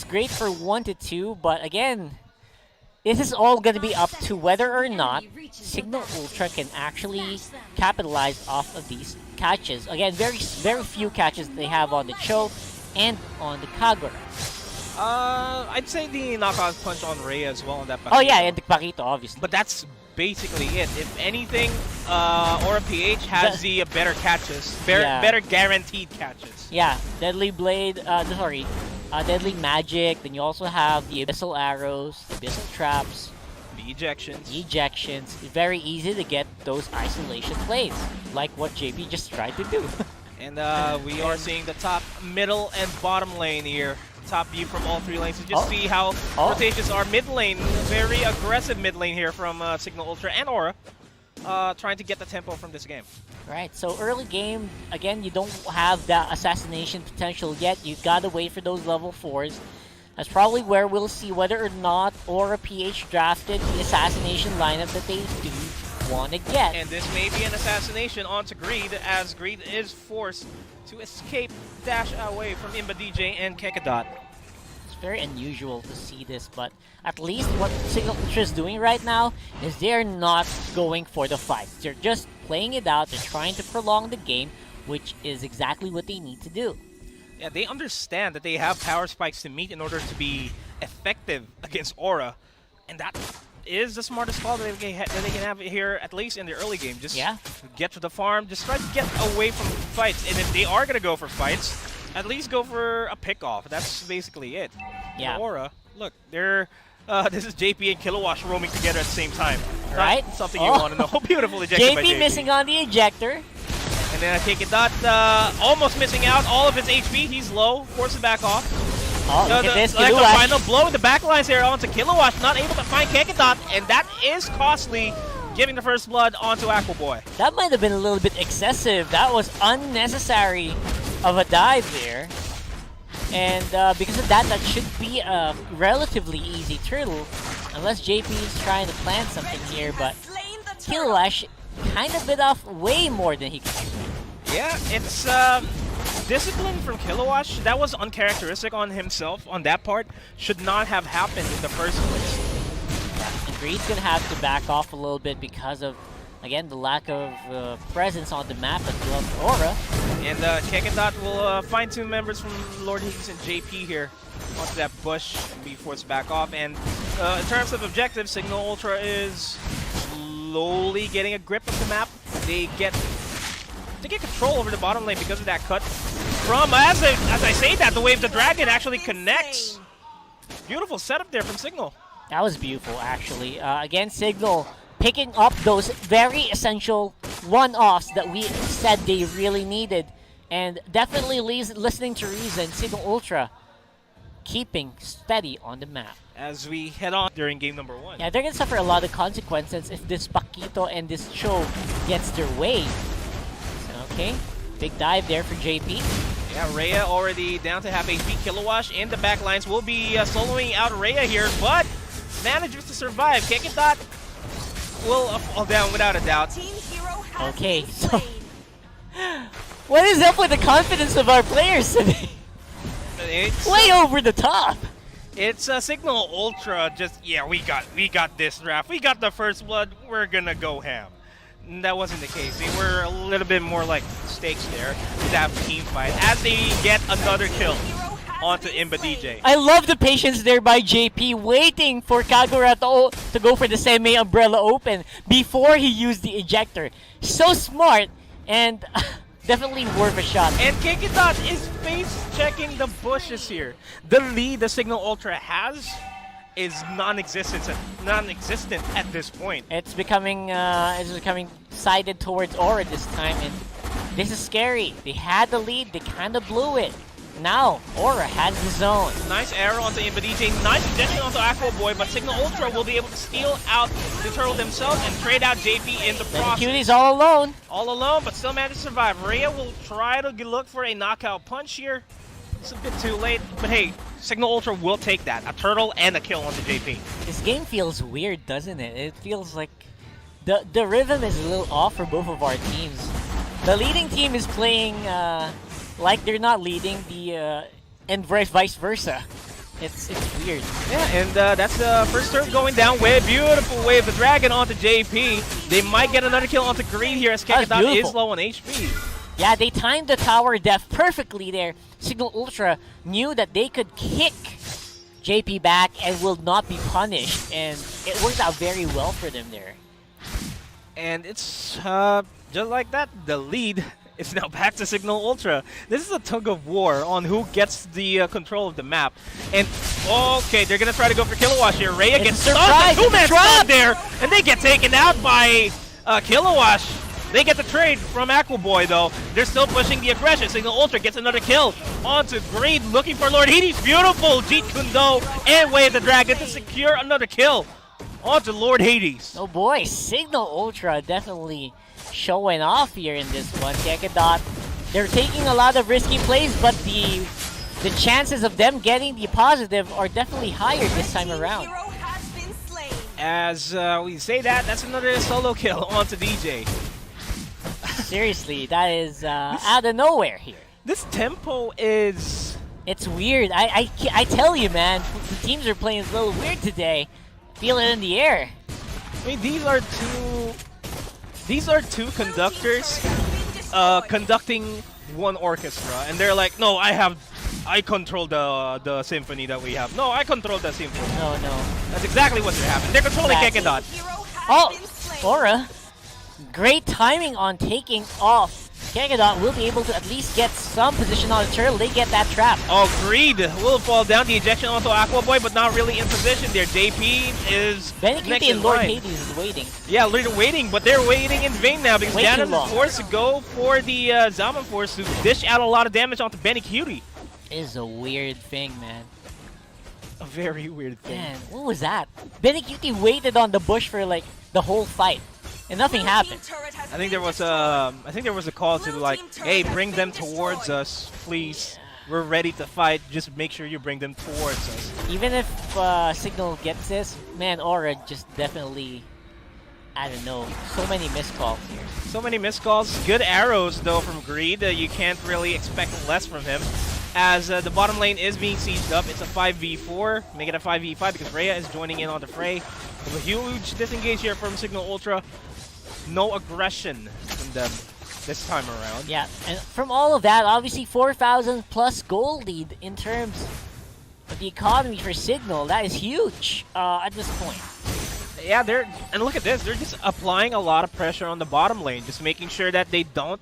great for 1 to 2, but again, this is all going to be up to whether or not Cignal Ultra can actually capitalize off of these catches. Again, very few catches they have on the Cho and on the Kagura. I'd say the knockout punch on Ray as well on that. Oh yeah, and the Paquito, obviously. But that's basically it. If anything, Aura PH has the better catches, better guaranteed catches. Yeah, Deadly Blade, Deadly Magic, then you also have the Abyssal Arrows, the Abyssal Traps, The ejections. Ejections. Very easy to get those isolation plays, like what JP just tried to do. And we are seeing the top, middle, and bottom lane here. Top view from all 3 lanes. You just see how rotations are. Mid lane, very aggressive mid lane here from Cignal Ultra and Aura, trying to get the tempo from this game. Right, so early game, again, you don't have that assassination potential yet. You gotta wait for those level 4s. That's probably where we'll see whether or not Aura PH drafted the assassination lineup that they do want to get. And this may be an assassination onto Greed, as Greed is forced to escape, dash away from Imba DJ and Kekadot. It's very unusual to see this, but at least what Cignal Ultra is doing right now is they're not going for the fights. They're just playing it out. They're trying to prolong the game, which is exactly what they need to do. Yeah, they understand that they have power spikes to meet in order to be effective against Aura, and that is the smartest call that they can have here, at least in the early game. Just get to the farm, just try to get away from fights, and if they are going to go for fights, at least go for a pick-off. That's basically it. Yeah. For Aura, look, they're this is JP and Kilowatt roaming together at the same time. Right? Not something you want to know. Beautiful ejection by JP. missing on the ejector. And then I take it that almost missing out all of his HP. He's low, forced to back off. Oh, look at this, like the final blow in the backlines there onto Kilowatt, not able to find Kekadot, and that is costly, giving the first blood onto Aqua Boy. That might have been a little bit excessive. That was unnecessary of a dive there. And because of that, that should be a relatively easy turtle, unless JP is trying to plan something here, but Kilowatt kind of bit off way more than he could do. Yeah, it's discipline from Kilowatt. That was uncharacteristic on himself on that part. Should not have happened in the first place. Yeah, and Greed's going to have to back off a little bit because of, again, the lack of presence on the map as well as Aura. And Kekadot will find 2 members from Lord Higgins and JP here onto that bush and be forced back off. And in terms of objectives, Cignal Ultra is slowly getting a grip of the map. They get control over the bottom lane because of that cut from, as I say that, the Wave the Dragon actually connects. Beautiful setup there from Cignal. That was beautiful, actually. Again, Cignal picking up those very essential one-offs that we said they really needed. And definitely listening to Reason, Cignal Ultra keeping steady on the map. As we head on during game number 1. Yeah, they're going to suffer a lot of consequences if this Paquito and this Cho gets their way. Okay, big dive there for JP. Yeah, Rhea already down to half HP. Kilowatt in the back lines will be soloing out Rhea here, but manages to survive. Kekadot will fall down without a doubt. Okay, so what is up with the confidence of our players today? It's way over the top. It's Cignal Ultra. Just we got this draft. We got the first blood. We're gonna go ham. That wasn't the case. They were a little bit more like stakes there to have a team fight as they get another kill onto Imba DJ. I love the patience there by JP, waiting for Kagura to go for the semi-umbrella open before he used the ejector. So smart and definitely worth a shot. And Kekadot is face-checking the bushes here. The lead the Cignal Ultra has is non-existent at this point. It's becoming sided towards Aura this time, and this is scary. They had the lead, they kind of blew it. Now Aura has the zone. Nice arrow onto Imba DJ, nice injection onto Aqua Boy, but Cignal Ultra will be able to steal out the turtle themselves and trade out JP in the process. Cutie's all alone. All alone, but still managed to survive. Rhea will try to look for a knockout punch here. It's a bit too late, but hey, Cignal Ultra will take that. A turtle and a kill onto JP. This game feels weird, doesn't it? It feels like the rhythm is a little off for both of our teams. The leading team is playing like they're not leading, and vice versa. It's weird. Yeah, and that's the first turret going down. Wave, beautiful wave. The dragon onto JP. They might get another kill onto Green here as Kekadot is low on HP. Yeah, they timed the tower def perfectly there. Cignal Ultra knew that they could kick JP back and will not be punished, and it worked out very well for them there. And it's just like that, the lead is now back to Cignal Ultra. This is a tug of war on who gets the control of the map. And okay, they're gonna try to go for Kilowatt here. Rhea gets stunned, two-man stun there, and they get taken out by Kilowatt. They get the trade from Aquaboy though. They're still pushing the aggression. Cignal Ultra gets another kill onto Greed, looking for Lord Hades. Beautiful Jeet Kundo and Wave the Dragon to secure another kill onto Lord Hades. Oh boy, Cignal Ultra definitely showing off here in this one. Kekadot, they're taking a lot of risky plays, but the chances of them getting the positive are definitely higher this time around. As we say that, that's another solo kill onto DJ. Seriously, that is out of nowhere here. This tempo is... It's weird. I tell you, man, the teams are playing a little weird today. Feel it in the air. I mean, these are two conductors conducting one orchestra, and they're like, no, I control the symphony that we have. No, I control the symphony. No. That's exactly what's happening. They're controlling Kekadot. Oh, Aura. Great timing on taking off. Kekadot will be able to at least get some position on the turtle. They get that trap. Oh, Greed will fall down. The ejection onto Aquaboy, but not really in position there. JP is next and Lord Hades is waiting. Yeah, they're waiting, but they're waiting in vain now because Janus is forced to go for the Zaman Force to dish out a lot of damage onto Benny Cutie. It is a weird thing, man. A very weird thing. Man, what was that? Benny Cutie waited on the bush for like the whole fight. And nothing happened. I think there was a call to like, hey, bring them towards us, please. We're ready to fight. Just make sure you bring them towards us. Even if Cignal gets this, man, Aura just definitely, I don't know, so many missed calls here. So many missed calls. Good arrows though from Greed. You can't really expect less from him. As the bottom lane is being sieged up, it's a 5v4. Make it a 5v5 because Rhea is joining in on the fray. There's a huge disengage here from Cignal Ultra. No aggression from them this time around. Yeah, and from all of that, obviously 4,000 plus gold lead in terms of the economy for Cignal. That is huge at this point. Yeah, and look at this. They're just applying a lot of pressure on the bottom lane, just making sure that they don't,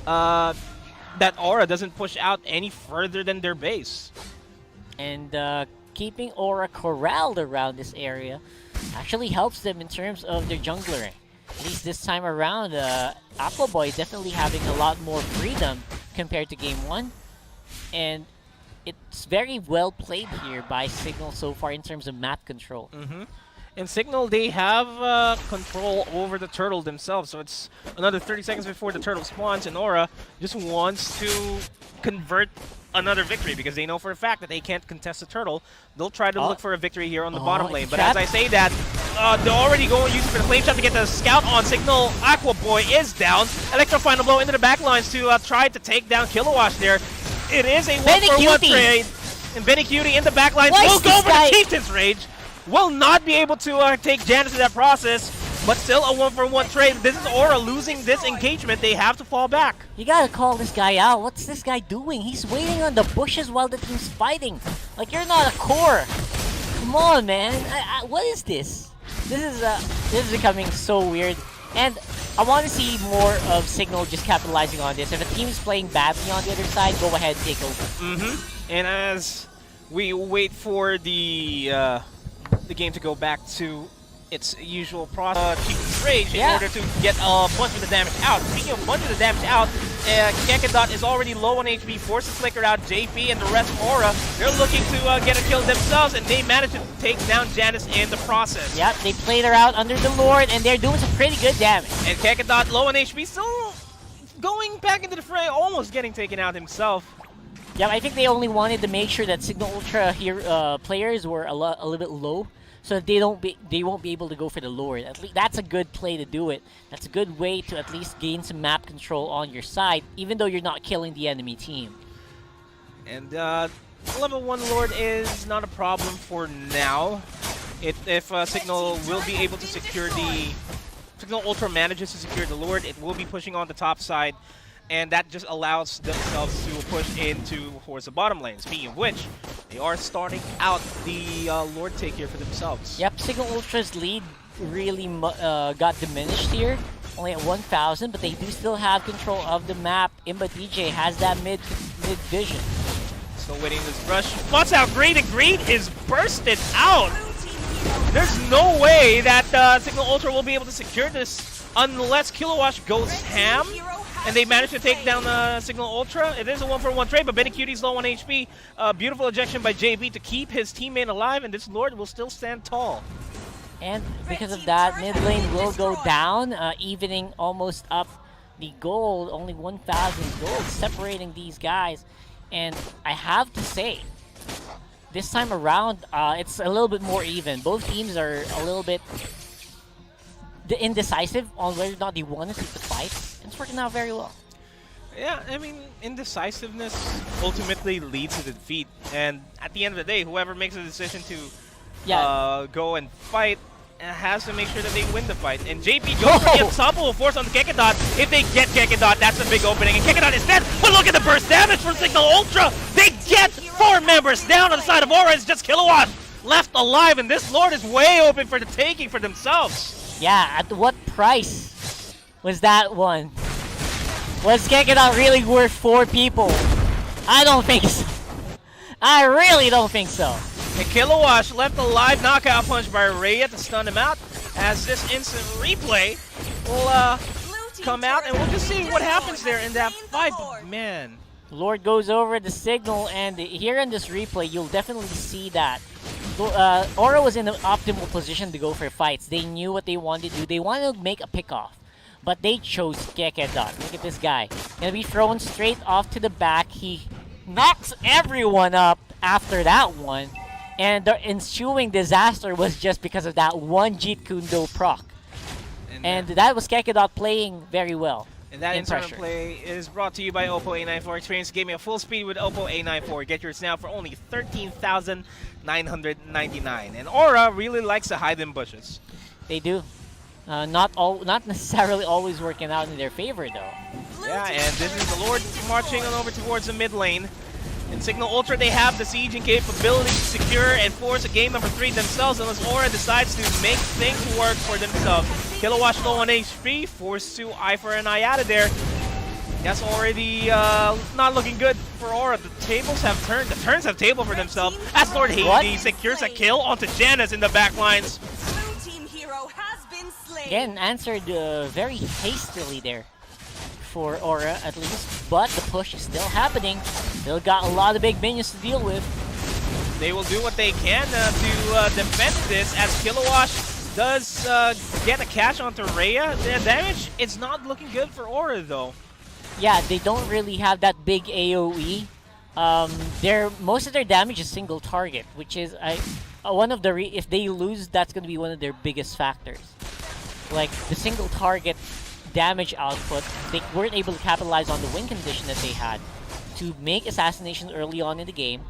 that Aura doesn't push out any further than their base. And keeping Aura corralled around this area actually helps them in terms of their jungler. At least this time around, Aquaboy definitely having a lot more freedom compared to Game 1. And it's very well played here by Cignal so far in terms of map control. In Cignal, they have control over the turtle themselves, so it's another 30 seconds before the turtle spawns, and Aura just wants to convert another victory because they know for a fact that they can't contest the turtle. They'll try to look for a victory here on the bottom lane, but as I say that, they're already going using for the flame shot to get the scout on Cignal. Aquaboy is down. Electro final blow into the back lines to try to take down Kilowatt there. It is a one-for-one trade, and Benny Cutie in the back lines will go for the Chieftain's Rage. Will not be able to take Janus in that process, but still a one-for-one trade. This is Aura losing this engagement. They have to fall back. You gotta call this guy out. What's this guy doing? He's waiting on the bushes while the team's fighting. Like, you're not a core. Come on, man. What is this? This is becoming so weird. And I want to see more of Cignal just capitalizing on this. If a team is playing badly on the other side, go ahead and take over. And as we wait for the game to go back to its usual process, Chieftain's Rage in order to get a bunch of the damage out. Speaking of a bunch of the damage out, Kekadot is already low on HP, forces Flicker out. JP and the rest of Aura, they're looking to get a kill themselves, and they managed to take down Janus in the process. Yep, they played her out under the Lord, and they're doing some pretty good damage. And Kekadot low on HP, still going back into the fray, almost getting taken out himself. Yeah, I think they only wanted to make sure that Cignal Ultra here players were a little bit low, so that they won't be able to go for the Lord. At least that's a good play to do it. That's a good way to at least gain some map control on your side, even though you're not killing the enemy team. And level 1 Lord is not a problem for now. If Cignal will be able to secure the... Cignal Ultra manages to secure the Lord, it will be pushing on the top side, and that just allows themselves to push towards the bottom lane. Speaking of which, they are starting out the Lord take here for themselves. Yep, Cignal Ultra's lead really got diminished here, only at 1,000, but they do still have control of the map. Imba DJ has that mid vision. Still waiting this rush. Spots out Greed, and Greed is bursted out. There's no way that Cignal Ultra will be able to secure this unless Kilowatt goes ham and they manage to take down Cignal Ultra. It is a 1-for-1 trade, but Benicuti's low on HP. Beautiful ejection by JB to keep his teammate alive, and this Lord will still stand tall. And because of that, mid lane will go down, evening almost up the gold. Only 1,000 gold separating these guys. And I have to say, this time around, it's a little bit more even. Both teams are a little bit indecisive on whether or not they want to take the fight. It's working out very well. Yeah, I mean, indecisiveness ultimately leads to defeat. And at the end of the day, whoever makes a decision to go and fight has to make sure that they win the fight. And JP goes for the unstoppable force on the Kekadot. If they get Kekadot, that's a big opening. And Kekadot is dead, but look at the burst damage from Cignal Ultra! They get 4 members down on the side of Aura. It's just Kilowatt left alive, and this Lord is way open for the taking for themselves. Yeah, at what price was that one? Was Kekadot really worth 4 people? I don't think so. I really don't think so. And Kilowatt left alive, knockout punch by Rhea to stun him out, as this instant replay will come out, and we'll just see what happens there in that fight. But man, Lord goes over the Cignal, and here in this replay, you'll definitely see that Aura was in an optimal position to go for fights. They knew what they wanted to do. They wanted to make a pick-off, but they chose Kekadot. Look at this guy. Gonna be thrown straight off to the back. He knocks everyone up after that one. And the ensuing disaster was just because of that one Jeet Kundo proc. And that was Kekadot playing very well. And that internal play is brought to you by Oppo A94. Experience gaming at full speed with Oppo A94. Get yours now for only 13,999. And Aura really likes to hide in bushes. They do. Not necessarily always working out in their favor, though. Yeah, and this is the Lord marching on over towards the mid lane. In Cignal Ultra, they have the sieging capability to secure and force a game number 3 themselves unless Aura decides to make things work for themselves. Kilowatt low on HP, forced to eye for an eye out of there. That's already not looking good for Aura. The tables have turned. The turns have tabled for themselves as Lord Hades secures a kill onto Janus in the back lines. Again, answered very hastily there for Aura, at least, but the push is still happening. Still got a lot of big minions to deal with. They will do what they can to defend this, as Kilowatt does get a catch onto Rhea. The damage, it's not looking good for Aura, though. Yeah, they don't really have that big AoE. Most of their damage is single target, which is one of the if they lose, that's going to be one of their biggest factors. Like the single target damage output, they weren't able to capitalize on the win condition that they had to make assassination early on in the game,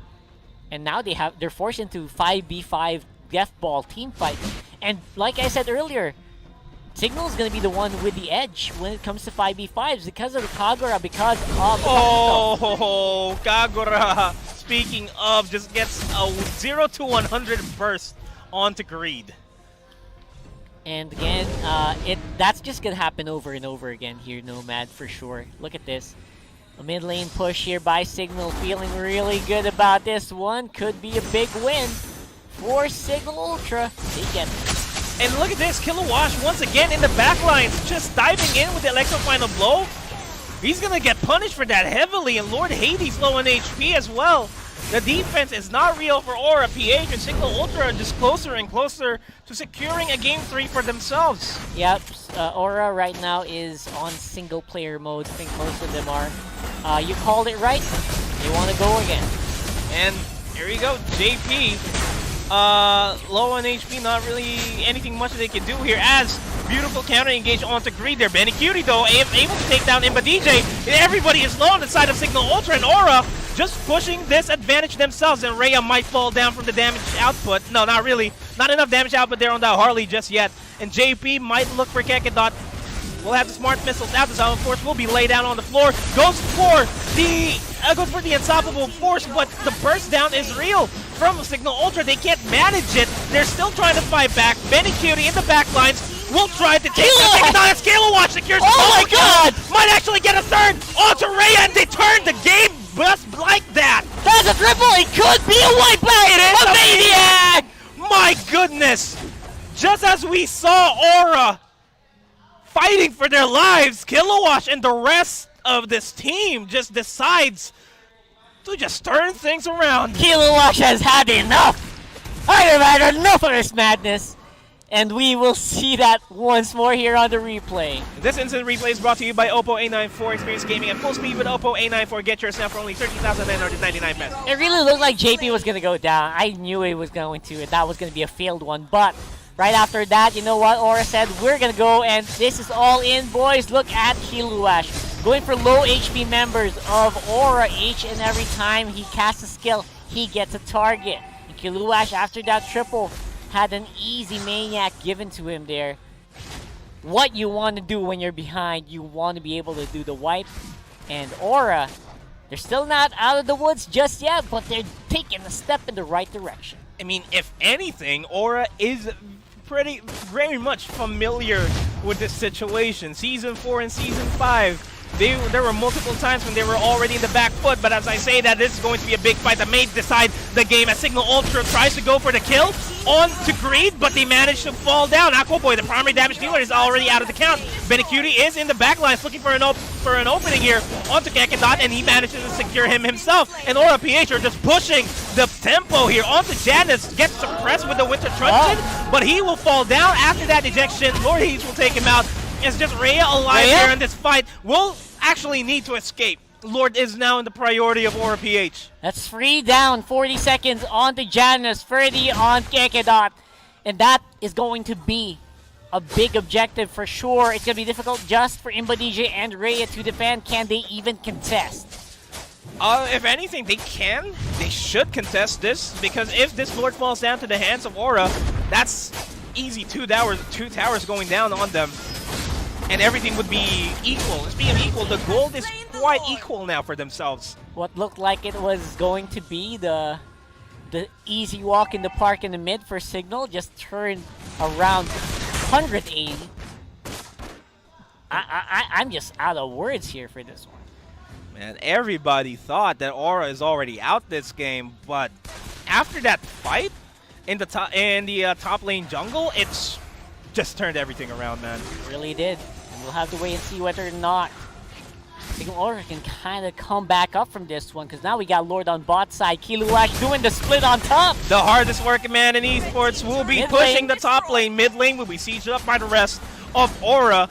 and now they're forced into 5v5 death ball team fight. And like I said earlier, Cignal is going to be the one with the edge when it comes to 5v5s because of the Kagura, because of the Kagura, speaking of, just gets a 0 to 100 burst onto Greed. And again, that's just going to happen over and over again here, Nomad, for sure. Look at this. A mid lane push here by Cignal, feeling really good about this one. Could be a big win for Cignal Ultra. They get it. And look at this, Kilowatt once again in the backlines, just diving in with the Electro Final Blow. He's going to get punished for that heavily, and Lord Hades low on HP as well. The defense is not real for Aura. PH and Cignal Ultra are just closer and closer to securing a Game 3 for themselves. Yep, Aura right now is on single player mode. I think most of them are. You called it right. They want to go again. And here you go, JP. Low on HP, not really anything much they can do here, as beautiful counter engage onto Greed there. Benicute though, able to take down Imba DJ. Everybody is low on the side of Cignal Ultra, and Aura just pushing this advantage themselves, and Rhea might fall down from the damage output. No, not really. Not enough damage output there on that Harley just yet. And JP might look for Kekedot. We'll have the smart missiles out. The Silent Force will be laid down on the floor. Goes for the unstoppable force, but the burst down is real from Cignal Ultra. They can't manage it. They're still trying to fight back. Benny Cutie in the back lines will try to take the Kekedot as Kilowatch secures. Oh my god! Might actually get a third onto Rhea, and they turn the game just like that. That's a triple! It could be a wipeout! It is a maniac! My goodness! Just as we saw Aura fighting for their lives, Kilowatch and the rest of this team just decides to just turn things around. Kilowatch has had enough! I have had enough of this madness! And we will see that once more here on the replay. This instant replay is brought to you by Oppo A94. Experience gaming at full speed with Oppo A94. Get yours now for only 13,999 pesos. It really looked like JP was going to go down. I knew it was going to. That was going to be a failed one. But right after that, you know what? Aura said, we're going to go, and this is all in, boys. Look at Kilowatch. Going for low HP members of Aura each and every time he casts a skill, he gets a target. And Kilowatch, after that triple, had an easy maniac given to him there. What you want to do when you're behind, you want to be able to do the wipe. And Aura, they're still not out of the woods just yet, but they're taking a step in the right direction. I mean, if anything, Aura is very much familiar with this situation. Season 4 and Season 5. There were multiple times when they were already in the back foot, but as I say that, this is going to be a big fight that may decide the game as Cignal Ultra tries to go for the kill on to Greed, but they managed to fall down. Aqua Boy, the primary damage dealer, is already out of the count. Benecutie is in the back lines looking for an opening here onto Kekedot, and he manages to secure him himself. And Aura PH are just pushing the tempo here onto Janus, gets suppressed with the Winter Truncheon, but he will fall down. After that ejection, Lord Hades will take him out. It's just Rhea alive here in this fight. Will actually need to escape. Lord is now in the priority of Aura PH. That's 3 down, 40 seconds onto Janus, 30 on Kekedot. And that is going to be a big objective for sure. It's going to be difficult just for Imba DJ and Rhea to defend. Can they even contest? If anything, they can. They should contest this, because if this Lord falls down to the hands of Aura, that's easy 2 towers going down on them. And everything would be equal. Speaking of equal, the gold is quite equal now for themselves. What looked like it was going to be the easy walk in the park in the mid for Cignal just turned around 180. I'm just out of words here for this one. Man, everybody thought that Aura is already out this game, but after that fight in the top lane jungle, it's just turned everything around, man. It really did. And we'll have to wait and see whether or not Cignal Ultra can kind of come back up from this one, because now we got Lord on bot side. Kilowatch doing the split on top. The hardest working man in esports will be pushing the top lane. Mid lane will be sieged up by the rest of Aura.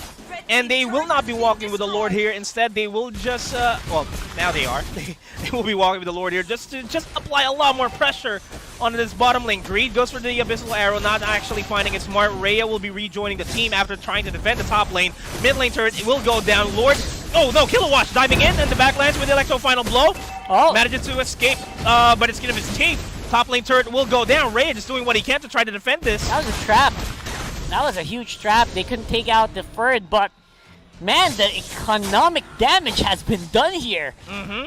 And they will not be walking with the Lord here. Instead, they will just, well, now they are. They will be walking with the Lord here just to apply a lot more pressure on this bottom lane. Greed goes for the Abyssal Arrow, not actually finding it smart. Rhea will be rejoining the team after trying to defend the top lane. Mid lane turret, it will go down. Lord, oh no, Kilowatch diving in the backlands with the Electro Final Blow. Oh. Manages to escape, but it's skin of his teeth. Top lane turret will go down. Rhea just doing what he can to try to defend this. That was a trap. That was a huge trap. They couldn't take out the Ferd, but man, the economic damage has been done here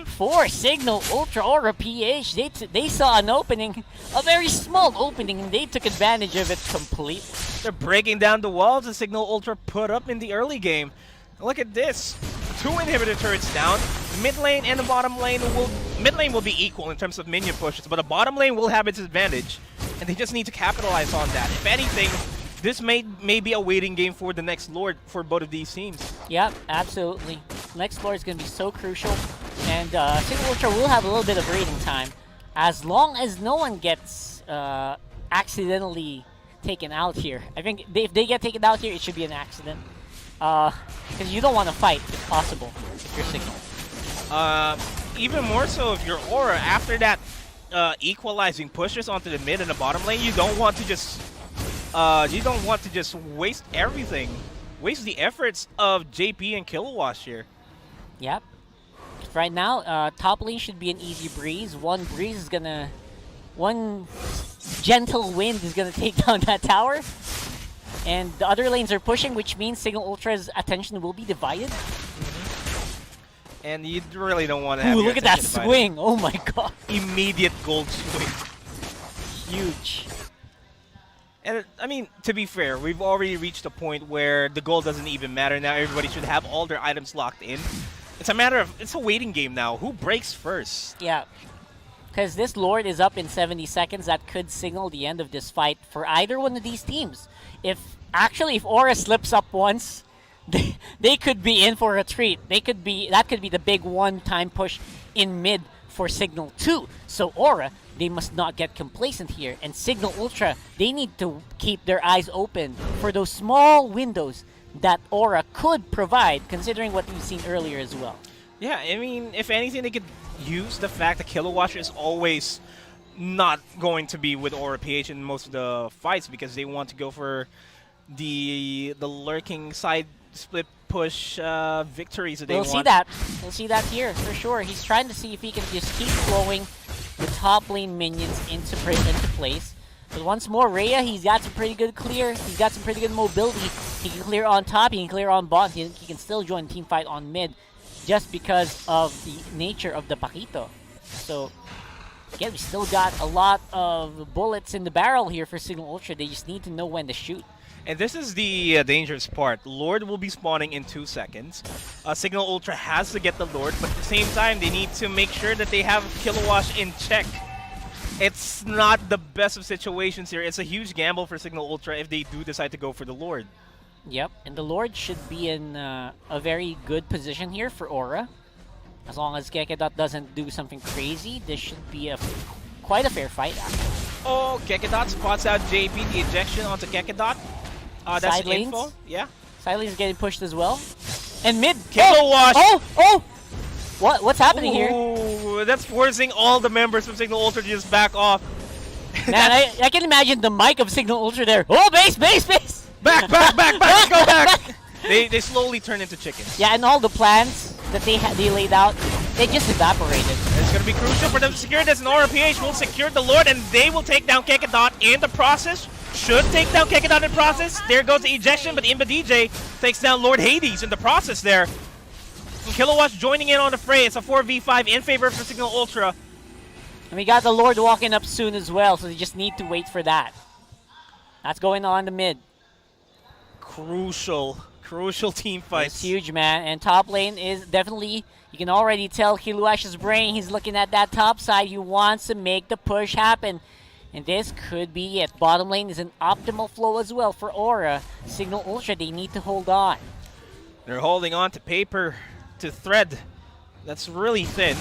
for Cignal Ultra Aura PH. They saw an opening, a very small opening, and they took advantage of it completely. They're breaking down the walls that Cignal Ultra put up in the early game. Look at this. 2 inhibitor turrets down. Mid lane and the bottom lane will be equal in terms of minion pushes, but the bottom lane will have its advantage, and they just need to capitalize on that. If anything, this may be a waiting game for the next Lord for both of these teams. Yep, absolutely. Next Lord is going to be so crucial, and Cignal Ultra will have a little bit of breathing time, as long as no one gets accidentally taken out here. I think if they get taken out here, it should be an accident, because you don't want to fight if possible if you're Cignal. Even more so if you're Aura. After that equalizing pushes onto the mid and the bottom lane, you don't want to just waste everything. Waste the efforts of JP and Kilowatch here. Yep. right now, top lane should be an easy breeze. One gentle wind is gonna take down that tower. And the other lanes are pushing, which means Cignal Ultra's attention will be divided. And you really don't want to have Ooh, your look at that attention divided. swing! Oh my god. Immediate gold swing. Huge. And I mean, to be fair, we've already reached a point where the gold doesn't even matter now. Everybody should have all their items locked in. It's a matter of, it's a waiting game now. Who breaks first? Yeah. Because this Lord is up in 70 seconds. That could signal the end of this fight for either one of these teams. If Aura slips up once, they could be in for a treat. That could be the big one-time push in mid for Cignal 2. So Aura, they must not get complacent here. And Cignal Ultra, they need to keep their eyes open for those small windows that Aura could provide, considering what we've seen earlier as well. Yeah, I mean, if anything, they could use the fact that Kilowatt is always not going to be with Aura PH in most of the fights because they want to go for the lurking side split push victories that they want. We'll see that. We'll see that here for sure. He's trying to see if he can just keep flowing the top lane minions into place. But once more, Rhea, he's got some pretty good clear. He's got some pretty good mobility. He can clear on top. He can clear on bot. He can still join team fight on mid just because of the nature of the Paquito. So, again, we still got a lot of bullets in the barrel here for Cignal Ultra. They just need to know when to shoot. And this is the dangerous part. Lord will be spawning in 2 seconds. Cignal Ultra has to get the Lord, but at the same time, they need to make sure that they have Kilowatt in check. It's not the best of situations here. It's a huge gamble for Cignal Ultra if they do decide to go for the Lord. Yep, and the Lord should be in a very good position here for Aura. As long as Kekedot doesn't do something crazy, this should be quite a fair fight, actually. Oh, Kekedot spots out JP, the ejection onto Kekedot. That's Side lanes. info. Yeah. Side lane's getting pushed as well. And mid. Kilowatt! Oh! What's happening here? Ooh, that's forcing all the members from Cignal Ultra to just back off. Man, I can imagine the mic of Cignal Ultra there. Oh, base! Back, go back! They slowly turn into chickens. Yeah, and all the plans that they laid out, they just evaporated. It's going to be crucial for them to secure this, and Aura PH will secure the Lord, and they will take down Kekedot in the process. Should take down Kekedot in the process. There goes the ejection, but Imba DJ takes down Lord Hades in the process there. Kilowatt joining in on the fray. It's a 4v5 in favor for Cignal Ultra. And we got the Lord walking up soon as well, so they just need to wait for that. That's going on the mid. Crucial team fights. It's huge, man. And top lane is definitely, you can already tell Kiluash's brain. He's looking at that top side. He wants to make the push happen. And this could be it. Bottom lane is an optimal flow as well for Aura. Cignal Ultra, they need to hold on. They're holding on to paper, to thread. That's really thin.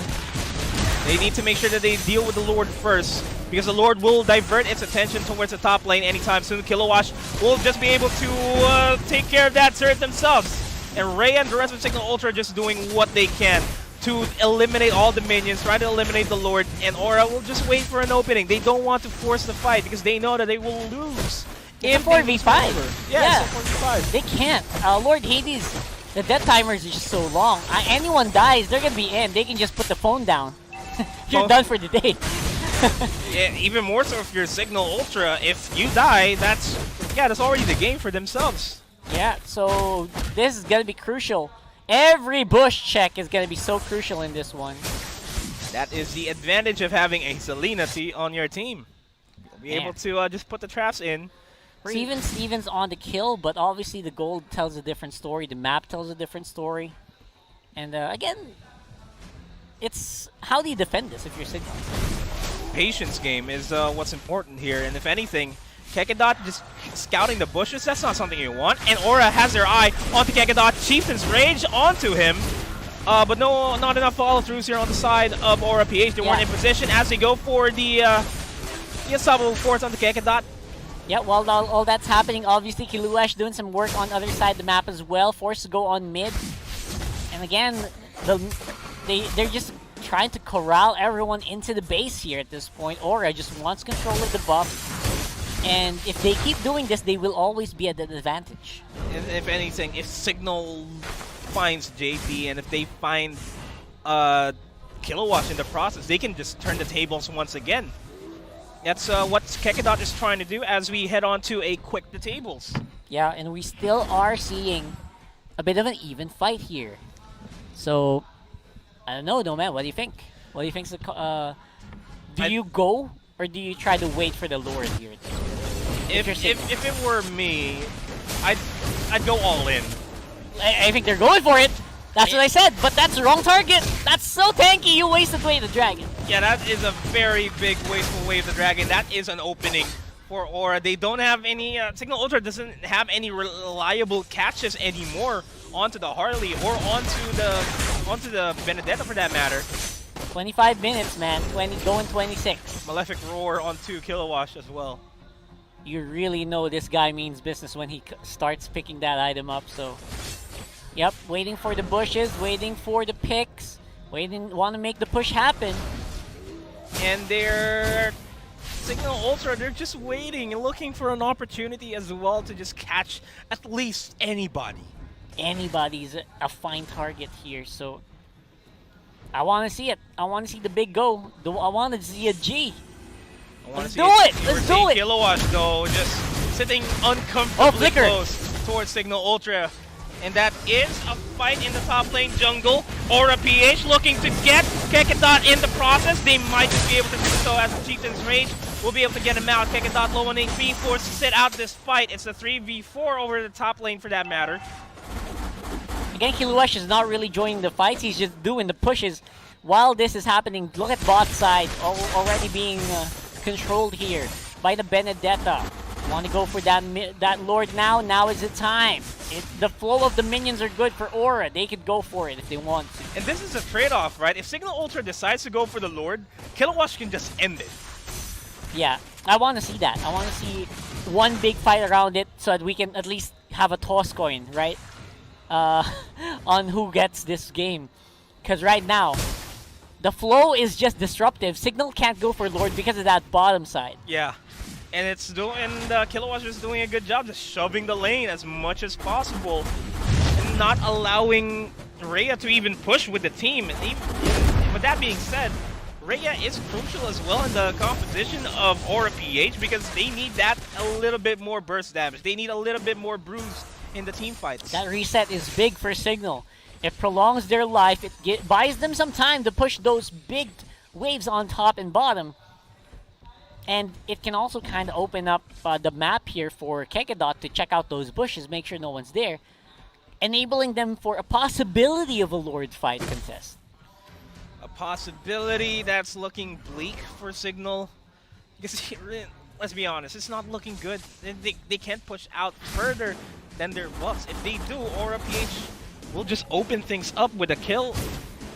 They need to make sure that they deal with the Lord first, because the Lord will divert its attention towards the top lane anytime soon. Kilowatt will just be able to take care of that turret themselves. And Rhea and the rest of Cignal Ultra are just doing what they can to eliminate all the minions, try to eliminate the Lord, and Aura will just wait for an opening. They don't want to force the fight because they know that they will lose. It's a 4v5. Yeah, it's a 4v5. They can't. Lord Hades, the death timers are just so long. Anyone dies, they're going to be in. They can just put the phone down. You're done for the day. Yeah, even more so if you're Cignal Ultra. If you die, that's already the game for themselves. Yeah, so this is going to be crucial. Every bush check is going to be so crucial in this one. That is the advantage of having a Selena on your team. You'll be able to just put the traps in. Steven's on the kill, but obviously the gold tells a different story. The map tells a different story. And again, it's how do you defend this if you're Cignal? Patience game is what's important here. And if anything, Kekedot just scouting the bushes, that's not something you want. And Aura has their eye onto Kekedot. Chieftain's Rage onto him. But no, not enough follow-throughs here on the side of Aura PH. They weren't in position as they go for the Yasabo force onto Kekedot. Yeah, while all that's happening, obviously Kiluash doing some work on the other side of the map as well. Forced to go on mid. And again, they're just trying to corral everyone into the base here at this point. Aura just wants control of the buff. And if they keep doing this, they will always be at an advantage. And if anything, if Cignal finds JP and if they find Kilowatt in the process. They can just turn the tables once again. That's what Kekedot is trying to do as we head on to a quick the tables. Yeah, and we still are seeing a bit of an even fight here. So, I don't know, no man. What do you think? What do you think? Do you go or do you try to wait for the Lord here? If it were me, I'd go all in. I think they're going for it. That's what I said, but that's the wrong target. That's so tanky. You wasted Wave the Dragon. Yeah, that is a very big wasteful Wave the Dragon. That is an opening for Aura. They don't have any. Cignal Ultra doesn't have any reliable catches anymore onto the Harley or onto the Benedetta for that matter. 25 minutes, man. Going 26. Malefic Roar onto Kilowatt as well. You really know this guy means business when he starts picking that item up. So. Yep, waiting for the bushes, waiting for the picks, want to make the push happen. And they're Cignal Ultra, they're just waiting and looking for an opportunity as well to just catch at least anybody. Anybody's a fine target here, so I want to see it. I want to see the big go. I want to see a G. Let's do it! Let's do it! Kilowatt though, just sitting uncomfortably close towards Cignal Ultra. And that is a fight in the top lane jungle. Aura PH looking to get Kekedot in the process. They might just be able to do so as the Chieftain's Rage will be able to get him out. Kekedot low on HP, forced to sit out this fight. It's a 3v4 over the top lane for that matter. Again, Kilowatt is not really joining the fights. He's just doing the pushes while this is happening. Look at bot side already being controlled here by the Benedetta. Want to go for that Lord now? Now is the time. The flow of the minions are good for Aura. They could go for it if they want to. And this is a trade-off, right? If Cignal Ultra decides to go for the Lord, Kilowatt can just end it. Yeah, I want to see that. I want to see one big fight around it so that we can at least have a toss coin, right? On who gets this game. Because right now, the flow is just disruptive. Cignal can't go for Lord because of that bottom side. Yeah. And Kilowatt is doing a good job just shoving the lane as much as possible and not allowing Rhea to even push with the team. And with that being said, Rhea is crucial as well in the composition of Aura PH because they need that a little bit more burst damage. They need a little bit more bruise in the team fights. That reset is big for Cignal. It prolongs their life. It buys them some time to push those big waves on top and bottom. And it can also kind of open up the map here for Kekedot to check out those bushes, make sure no one's there, enabling them for a possibility of a Lord fight contest. A possibility that's looking bleak for Cignal. Because, let's be honest, it's not looking good. They can't push out further than their buffs. If they do, Aura PH will just open things up with a kill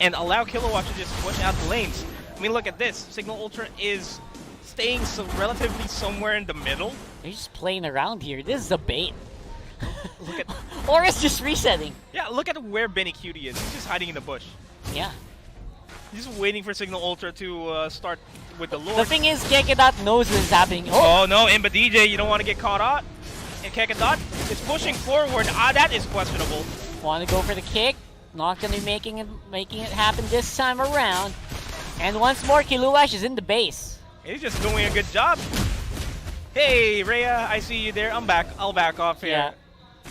and allow Kilowatt to just push out the lanes. I mean, look at this. Cignal Ultra is staying relatively somewhere in the middle. They're just playing around here. This is a bait. Look at Aura's just resetting. Yeah, look at where Benny Cutie is. He's just hiding in the bush. Yeah. He's just waiting for Cignal Ultra to start with the Lord. The thing is, Kekedot knows this is happening. Oh no, Imba DJ, you don't want to get caught out. And Kekedot is pushing forward. That is questionable. Want to go for the kick. Not going to be making it happen this time around. And once more, Kilowatt is in the base. He's just doing a good job. Hey, Rhea, I see you there. I'm back. I'll back off here. Yeah.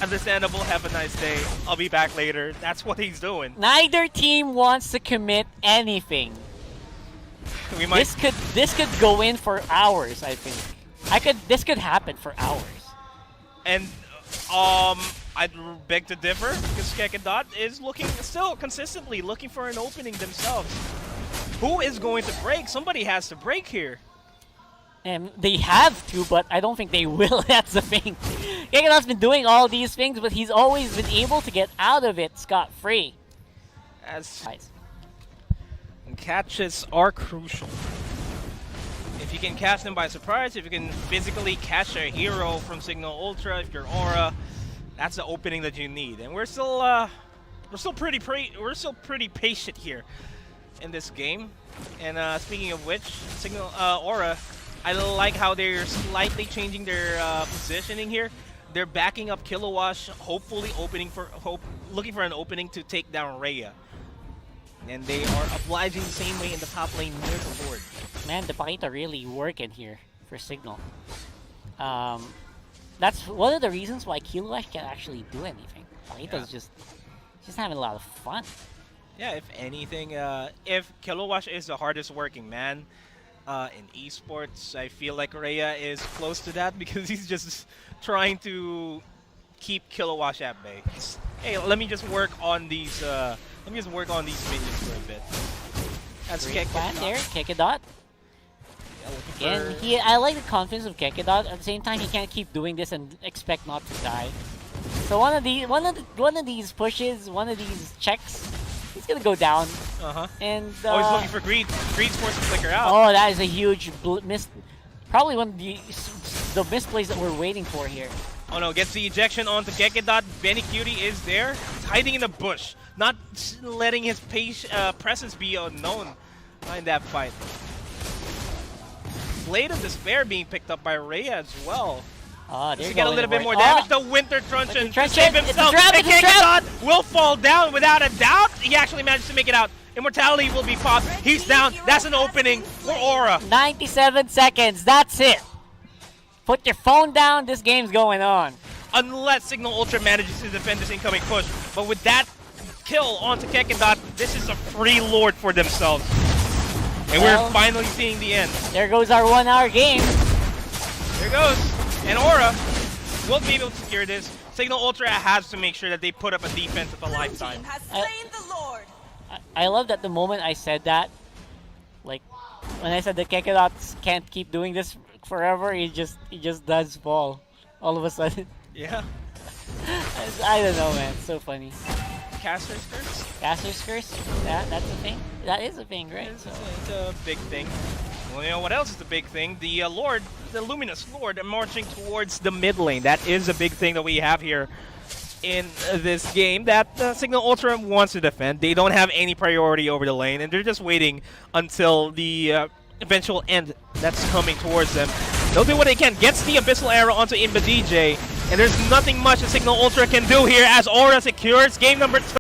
Understandable. Have a nice day. I'll be back later. That's what he's doing. Neither team wants to commit anything. We might. This could go in for hours. I think. This could happen for hours. And I'd beg to differ because Kekedot is still consistently looking for an opening themselves. Who is going to break? Somebody has to break here. And they have to, but I don't think they will. That's the thing. Kekedot's been doing all these things, but he's always been able to get out of it scot-free. And catches are crucial. If you can catch them by surprise, if you can physically catch a hero from Cignal Ultra, if you're Aura, that's the opening that you need. And we're still pretty patient here in this game. And speaking of which, Aura, I like how they're slightly changing their positioning here. They're backing up Kilowatt, hopefully looking for an opening to take down Rhea. and they are obliging the same way in the top lane near the Lord. Man, the Pakita really working here for Cignal. That's one of the reasons why Kilowash can actually do anything. Pakita's just having a lot of fun. Yeah, if anything, if Kilowash is the hardest working man in esports, I feel like Rhea is close to that because he's just trying to keep Kilowash at bay. Hey, let me just work on these. Let me just work on these minions for a bit. That's Great plan there, Kekedot. Yeah, And I like the confidence of Kekedot. At the same time, he can't keep doing this and expect not to die. So one of these pushes, one of these checks, he's gonna go down. And he's looking for Greed. Greed's forced to flicker out. Oh, that is a huge miss. Probably one of the misplays that we're waiting for here. Oh no, gets the ejection onto Kekedot. Benny Cutie is there. He's hiding in the bush, not letting his presence be unknown in that fight. Blade of Despair being picked up by Rhea as well. Just to get a little bit more damage. The Winter Truncheon to save himself. And Kekedot will fall down without a doubt. He actually managed to make it out. Immortality will be popped. He's down. That's an opening for Aura. 97 seconds. That's it. Put your phone down. This game's going on. Unless Cignal Ultra manages to defend this incoming push. But with that kill onto Kekedot, this is a free Lord for themselves. And we're finally seeing the end. There goes our 1 hour game. There goes. And Aura will be able to secure this. Cignal Ultra has to make sure that they put up a defense of a lifetime. I love that the moment I said that, like when I said the Kekedots can't keep doing this forever, he just does fall all of a sudden. Yeah. I don't know, man. It's so funny. Caster's Curse? Caster's Curse? That's a thing? That is a thing, right? It's a big thing. Well, you know what else is the big thing? The Lord, the Luminous Lord, marching towards the mid lane. That is a big thing that we have here in this game that Cignal Ultra wants to defend. They don't have any priority over the lane, and they're just waiting until the eventual end that's coming towards them. They'll do what they can. Gets the Abyssal Arrow onto Imba DJ, and there's nothing much that Cignal Ultra can do here as Aura secures game number 2.